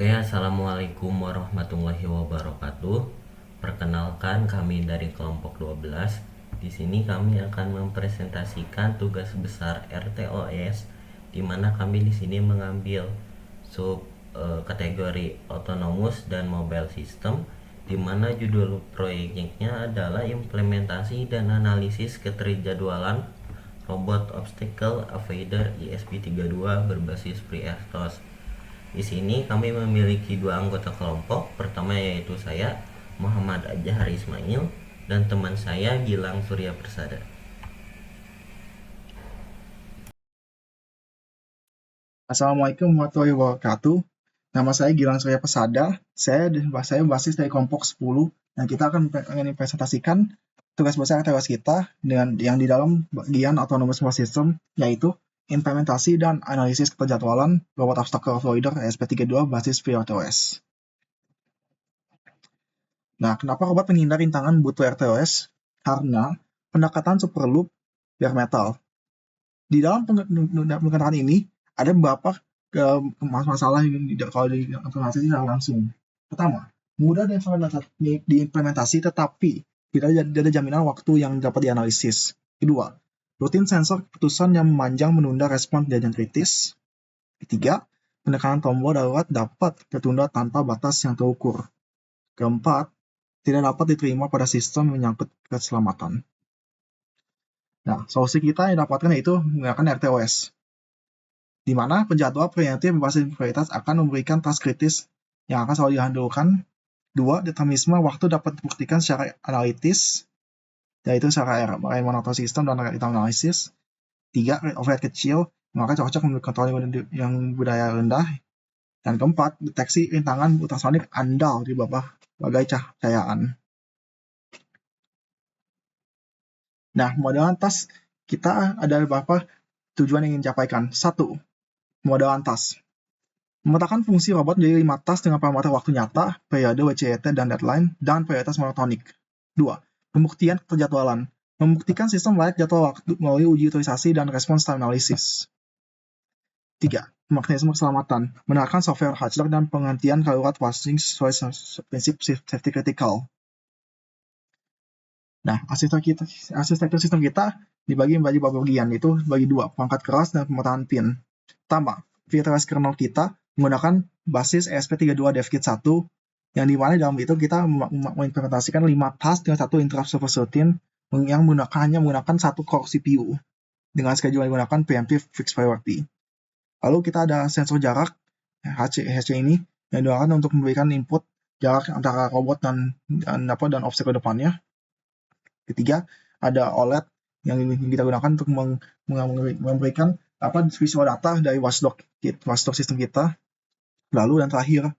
Oke, assalamualaikum warahmatullahi wabarakatuh. Perkenalkan, kami dari kelompok 12. Di sini kami akan mempresentasikan tugas besar RTOS, di mana kami di sini mengambil sub kategori autonomous dan mobile system, di mana judul proyeknya adalah implementasi dan analisis keterjadwalan robot obstacle avoider ESP32 berbasis FreeRTOS. Di sini kami memiliki dua anggota kelompok. Pertama yaitu saya, Muhammad Ajhar Ismail, dan teman saya Gilang Surya Persada. Assalamualaikum warahmatullahi wabarakatuh. Nama saya Gilang Surya Persada. Saya basis dari kelompok 10 dan kita akan presentasikan tugas besar TWS kita dengan yang di dalam bagian Autonomous Mobile System, yaitu implementasi dan analisis penjadwalan robot obstacle avoider ESP32 basis FreeRTOS. Nah, kenapa robot penghindar rintangan butuh RTOS? Karena pendekatan super loop bare metal. Di dalam pendekatan ini ada beberapa masalah yang kalau diimplementasi secara langsung. Pertama, mudah diimplementasi tetapi tidak ada jaminan waktu yang dapat dianalisis. Kedua, rutin sensor keputusan yang memanjang menunda respon kejadian kritis. Ketiga, penekanan tombol darurat dapat tertunda tanpa batas yang terukur. Keempat, tidak dapat diterima pada sistem yang menyangkut keselamatan. Nah, solusi kita yang dapatkan yaitu menggunakan RTOS, di mana penjadwal preemptif berbasis prioritas akan memberikan task kritis yang akan selalu dihandulkan. Dua, determinisme waktu dapat dibuktikan secara analitis, yaitu secara Rayman monoton sistem dan rate analisis. Tiga, rate of rate kecil, maka cocok untuk kontrol yang budaya rendah. Dan keempat, deteksi rintangan ultrasonik andal di berbagai cahayaan. Nah, modelan task kita ada beberapa tujuan yang ingin dicapaikan. Satu, modelan task. Memetakan fungsi robot menjadi 5 task dengan parameter waktu nyata, periode, WCET, dan deadline, dan prioritas monotonik. 2. Pembuktian keterjadwalan. Membuktikan sistem layak jadwal waktu melalui uji utilisasi dan respons time analysis. 3. Mekanisme keselamatan. Menerapkan software hatchlock dan penghentian darurat passing sesuai prinsip safety critical. Nah, arsitektur sistem kita dibagi menjadi beberapa bagian, yaitu bagi dua, perangkat keras dan pemetaan pin. Pertama, virtualized kernel kita menggunakan basis ESP32 DevKit 1, yang dimana dalam itu kita mengimplementasikan 5 task dengan satu interrupt service routine yang hanya menggunakan satu core CPU dengan schedule yang menggunakan preemptive fixed priority. Lalu kita ada sensor jarak HC ini yang digunakan untuk memberikan input jarak antara robot dan obstacle depannya. Ketiga, ada OLED yang kita gunakan untuk memberikan visual data dari watchdog sistem kita. Lalu dan terakhir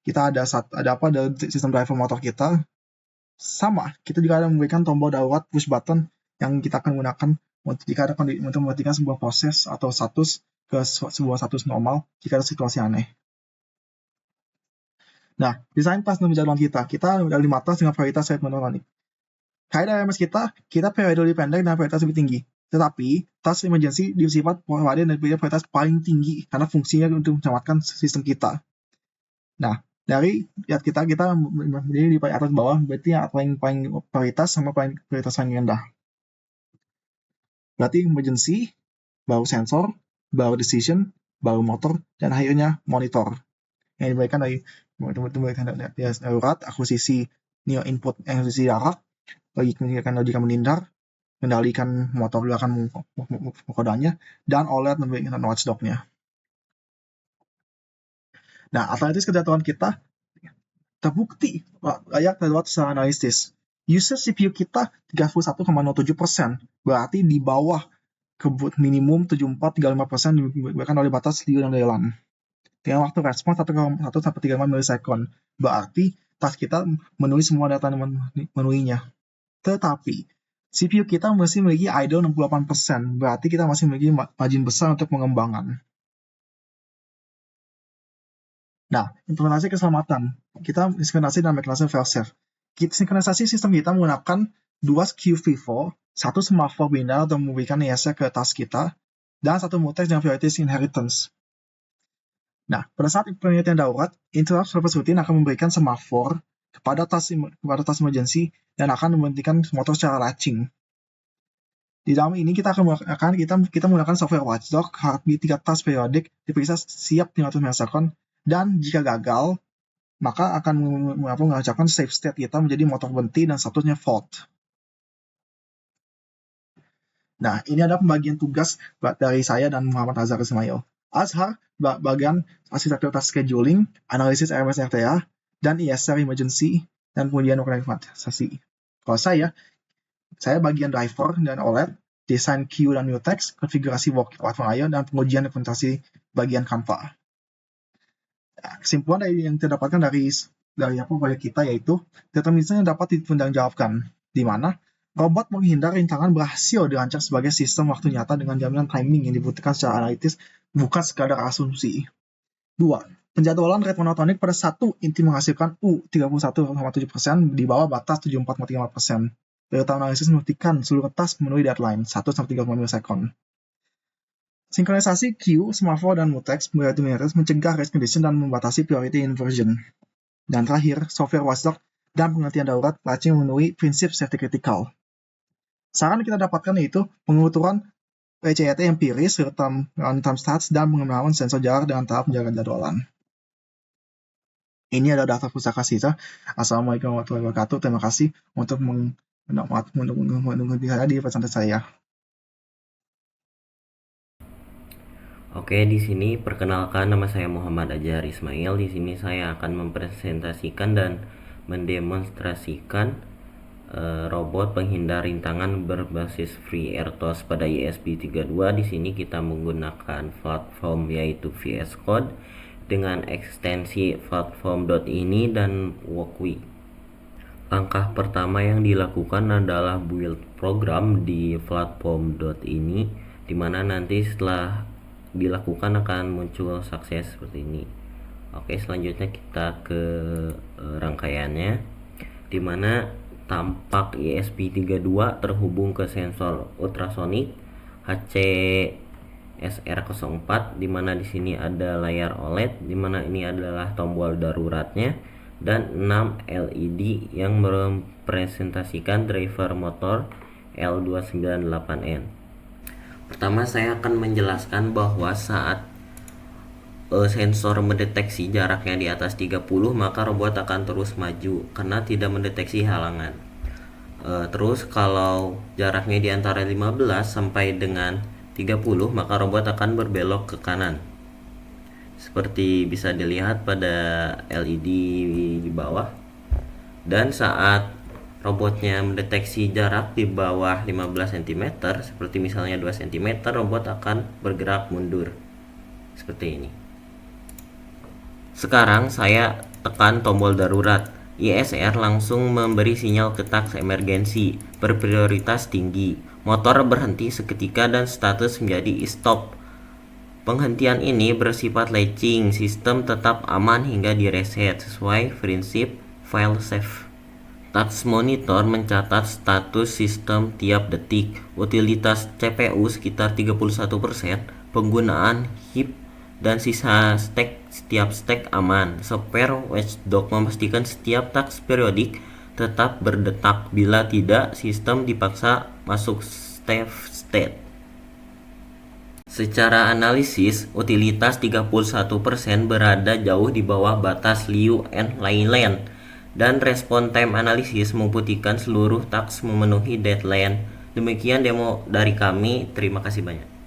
kita ada dari sistem driver motor kita. Sama, kita juga ada memberikan tombol darurat push button yang kita akan gunakan jika ada untuk mematikan sebuah proses atau status ke sebuah status normal jika ada situasi aneh. Nah, desain task dan penjadwalan kita ada 5 task dengan prioritas rate monotonik. Kaidah RMS kita periode lebih pendek dan prioritas lebih tinggi. Tetapi, task emergency bersifat perwakilan dan prioritas paling tinggi karena fungsinya untuk menyelamatkan sistem kita. Nah, dari lihat kita berdiri di atas bawah, berarti yang paling prioritas sama prioritas paling rendah. Berarti emergency, baru sensor, baru decision, baru motor, dan akhirnya monitor. Yang diberikan dari darurat, akuisisi neo input, akuisisi jarak, logika menghindar, kendalikan motor belakang kodanya, dan OLED memberikan watchdog-nya. Nah, alternatif kejatuhan kita terbukti layak terdapat secara analisis. Usage CPU kita 31,07%, berarti di bawah minimum 74-35% diberikan oleh batas Liu dan Leland. Dengan waktu respons 1-3 milisekund, berarti task kita menulis semua data menulisnya. Tetapi, CPU kita masih memiliki idle 68%, berarti kita masih memiliki margin besar untuk pengembangan. Nah, implementasi keselamatan. Kita sinkronisasi dan mekanisme fail-safe. Sinkronisasi sistem kita menggunakan 2 QV4, satu semaphore binary untuk memberikan ESC ke task kita, dan satu mutex dengan priority inheritance. Nah, pada saat penelitian darurat, interrupt service routine akan memberikan semafor kepada tas emergency dan akan menghentikan motor secara latching. Di dalam ini kita menggunakan software watchdog, heartbeat 3 tas periodik, diperiksa siap 500 milisekund, dan jika gagal, maka akan mengucapkan safe state kita menjadi motor berhenti dan statusnya fault. Nah, ini ada pembagian tugas dari saya dan Muhammad Azhar Ismail. Azhar, bagian arsitektur task scheduling, analisis RMS RTA, dan ISR emergency, dan kemudian organisasi. Kalau saya bagian driver dan OLED, desain queue dan mutex, konfigurasi platform I/O, dan pengujian implementasi bagian Canva. Nah, kesimpulan yang terdapatkan dari proyek kita yaitu determinisme yang dapat ditanggungjawabkan, di mana robot menghindar rintangan berhasil dirancang sebagai sistem waktu nyata dengan jaminan timing yang dibutuhkan secara analitis, bukan sekadar asumsi. 2. Penjadwalan rate monotonik pada satu inti menghasilkan U31,7% di bawah batas 74,5%. Real-time analysis membuktikan seluruh task memenuhi deadline 1-3 milisekund. Sinkronisasi queue, semafor, dan mutex mencegah race condition dan membatasi priority inversion. Dan terakhir, software watchdog dan pengertian darurat latching memenuhi prinsip safety critical. Saran yang kita dapatkan yaitu penguturan PCET empiris, real-time stats, dan pengenalan sensor jarak dengan tahap menjaga jadwalan. Ini adalah daftar pustaka sisa. Assalamualaikum warahmatullahi wabarakatuh. Terima kasih untuk menunggu saya di presentasi saya. Oke, di sini perkenalkan, nama saya Muhammad Azhar Ismail. Di sini saya akan mempresentasikan dan mendemonstrasikan robot penghindar rintangan berbasis FreeRTOS pada ESP32. Di sini kita menggunakan platform yaitu VS Code dengan ekstensi platform.ini dan Walkway. Langkah pertama yang dilakukan adalah build program di platform.ini, dimana nanti setelah dilakukan akan muncul sukses seperti ini. Oke, selanjutnya kita ke rangkaiannya, dimana tampak ESP32 terhubung ke sensor ultrasonik HCSR04, dimana di sini ada layar OLED, dimana ini adalah tombol daruratnya, dan 6 LED yang merepresentasikan driver motor L298N. Pertama, saya akan menjelaskan bahwa saat sensor mendeteksi jaraknya di atas 30, maka robot akan terus maju karena tidak mendeteksi halangan. Terus kalau jaraknya di antara 15 sampai dengan 30, maka robot akan berbelok ke kanan. Seperti bisa dilihat pada LED di bawah. Dan saat robotnya mendeteksi jarak di bawah 15 cm, seperti misalnya 2 cm, robot akan bergerak mundur. Seperti ini. Sekarang saya tekan tombol darurat. ISR langsung memberi sinyal ke task emergency berprioritas tinggi. Motor berhenti seketika dan status menjadi stop. Penghentian ini bersifat latching, sistem tetap aman hingga direset sesuai prinsip file safe. Task monitor mencatat status sistem tiap detik. Utilitas CPU sekitar 31%, penggunaan heap dan sisa setiap stack aman. Software watchdog memastikan setiap task periodik tetap berdetak. Bila tidak, sistem dipaksa masuk safe state. Secara analisis, utilitas 31% berada jauh di bawah batas Liu and Leyland, dan respon time analisis membuktikan seluruh task memenuhi deadline. Demikian demo dari kami, terima kasih banyak.